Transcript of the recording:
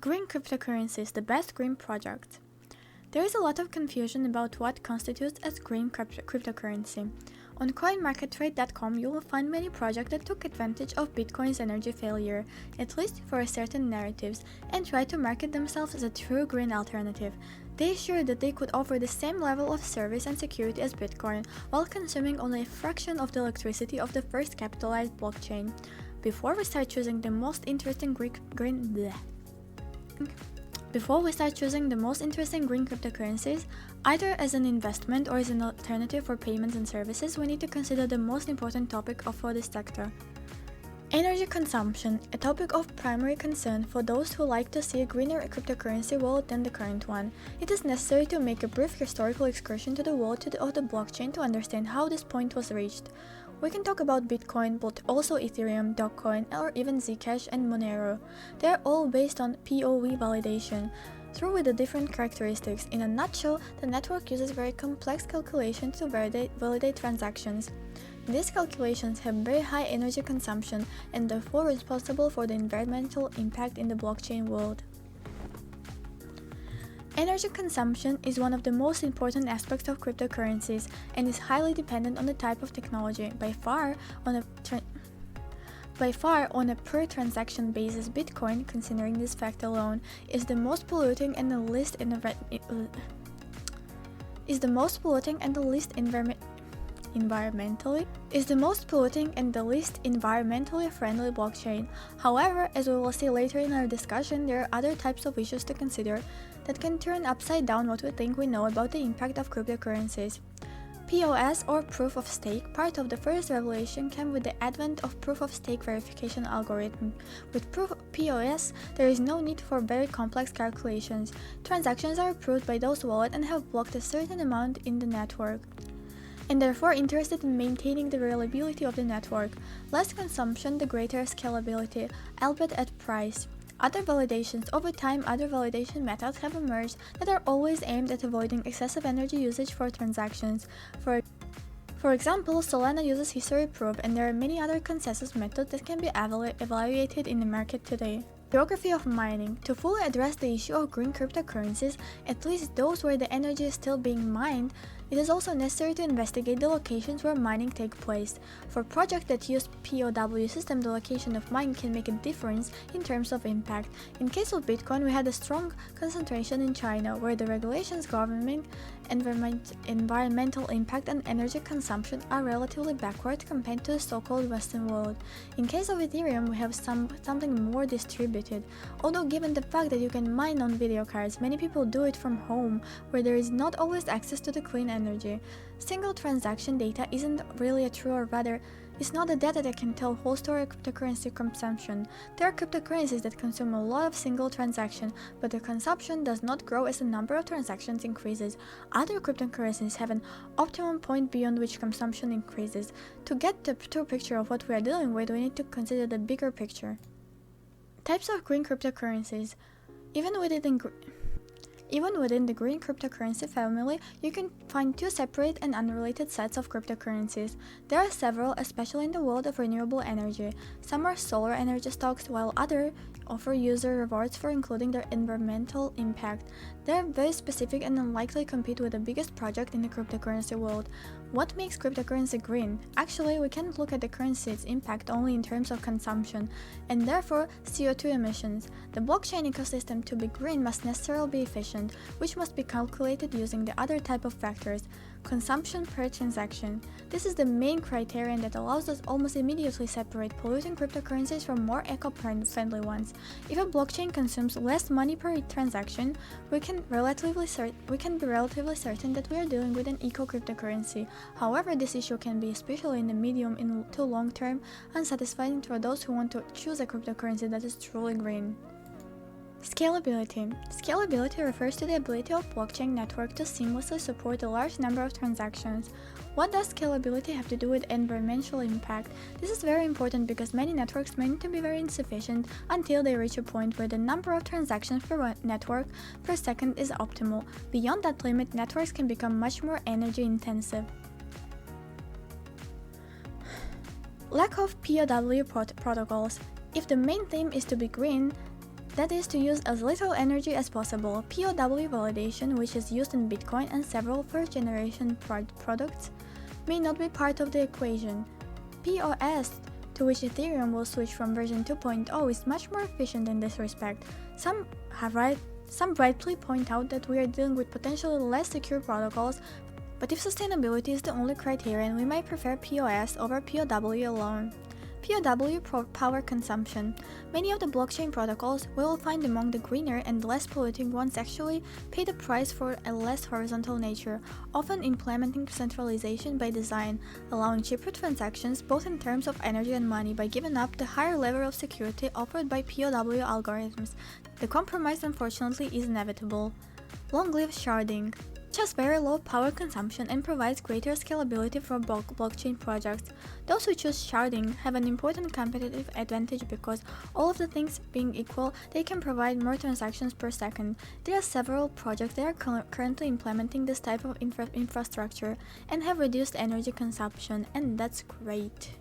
Green cryptocurrencies, the best green project. There is a lot of confusion about what constitutes as green cryptocurrency. On coinmarkettrade.com, you will find many projects that took advantage of Bitcoin's energy failure, at least for certain narratives, and tried to market themselves as a true green alternative. They assured that they could offer the same level of service and security as Bitcoin, while consuming only a fraction of the electricity of the first capitalized blockchain. Before we start choosing the most interesting green cryptocurrencies, either as an investment or as an alternative for payments and services, we need to consider the most important topic for this sector. Energy consumption, a topic of primary concern for those who like to see a greener cryptocurrency wallet than the current one. It is necessary to make a brief historical excursion to the world of the blockchain to understand how this point was reached. We can talk about Bitcoin, but also Ethereum, Dogecoin, or even Zcash and Monero. They are all based on PoE validation, through with the different characteristics. In a nutshell, the network uses very complex calculations to validate transactions. These calculations have very high energy consumption and therefore responsible for the environmental impact in the blockchain world. Energy consumption is one of the most important aspects of cryptocurrencies and is highly dependent on the type of technology. By far, on a per transaction basis, Bitcoin, considering this fact alone, is the most polluting and the least environmentally friendly blockchain. However, as we will see later in our discussion, there are other types of issues to consider that can turn upside down what we think we know about the impact of cryptocurrencies. POS, or proof of stake, part of the first revelation came with the advent of proof of stake verification algorithm. With POS, there is no need for very complex calculations. Transactions are approved by those wallets and have blocked a certain amount in the network, and therefore interested in maintaining the reliability of the network. Less consumption, the greater scalability, albeit at price. Over time, other validation methods have emerged that are always aimed at avoiding excessive energy usage for transactions. For example, Solana uses history proof, and there are many other consensus methods that can be evaluated in the market today. Geography of mining. To fully address the issue of green cryptocurrencies, at least those where the energy is still being mined, it is also necessary to investigate the locations where mining takes place. For projects that use POW system, the location of mining can make a difference in terms of impact. In case of Bitcoin, we had a strong concentration in China, where the regulations governing environmental impact and energy consumption are relatively backward compared to the so-called Western world. In case of Ethereum, we have something more distributed. Although given the fact that you can mine on video cards, many people do it from home, where there is not always access to the clean energy. Single transaction data isn't really a true, or rather, it's not the data that can tell whole story of cryptocurrency consumption. There are cryptocurrencies that consume a lot of single transactions, but their consumption does not grow as the number of transactions increases. Other cryptocurrencies have an optimum point beyond which consumption increases. To get the true picture of what we are dealing with, we need to consider the bigger picture. Types of green cryptocurrencies. Even within the green cryptocurrency family, you can find two separate and unrelated sets of cryptocurrencies. There are several, especially in the world of renewable energy. Some are solar energy stocks, while others offer user rewards for including their environmental impact. They are very specific and unlikely to compete with the biggest project in the cryptocurrency world. What makes cryptocurrency green? Actually, we can't look at the currency's impact only in terms of consumption, and therefore CO2 emissions. The blockchain ecosystem to be green must necessarily be efficient, which must be calculated using the other type of factors, consumption per transaction. This is the main criterion that allows us almost immediately separate polluting cryptocurrencies from more eco-friendly ones. If a blockchain consumes less money per transaction, we can be relatively certain that we are dealing with an eco-cryptocurrency. However, this issue can be, especially in the medium to long term, unsatisfying for those who want to choose a cryptocurrency that is truly green. Scalability. Scalability refers to the ability of blockchain network to seamlessly support a large number of transactions. What does scalability have to do with environmental impact? This is very important because many networks may need to be very insufficient until they reach a point where the number of transactions per network per second is optimal. Beyond that limit, networks can become much more energy intensive. Lack of POW protocols. If the main theme is to be green, That is to use as little energy as possible. POW validation, which is used in Bitcoin and several first-generation products, may not be part of the equation. POS, to which Ethereum will switch from version 2.0, is much more efficient in this respect. Some rightly point out that we are dealing with potentially less secure protocols, but if sustainability is the only criterion, we might prefer POS over POW alone. POW power consumption. Many of the blockchain protocols we will find among the greener and less polluting ones actually pay the price for a less horizontal nature, often implementing centralization by design, allowing cheaper transactions both in terms of energy and money by giving up the higher level of security offered by POW algorithms. The compromise, unfortunately, is inevitable. Long-lived sharding. Has very low power consumption and provides greater scalability for blockchain projects. Those who choose sharding have an important competitive advantage because, all of the things being equal, they can provide more transactions per second. There are several projects that are currently implementing this type of infrastructure and have reduced energy consumption, and that's great.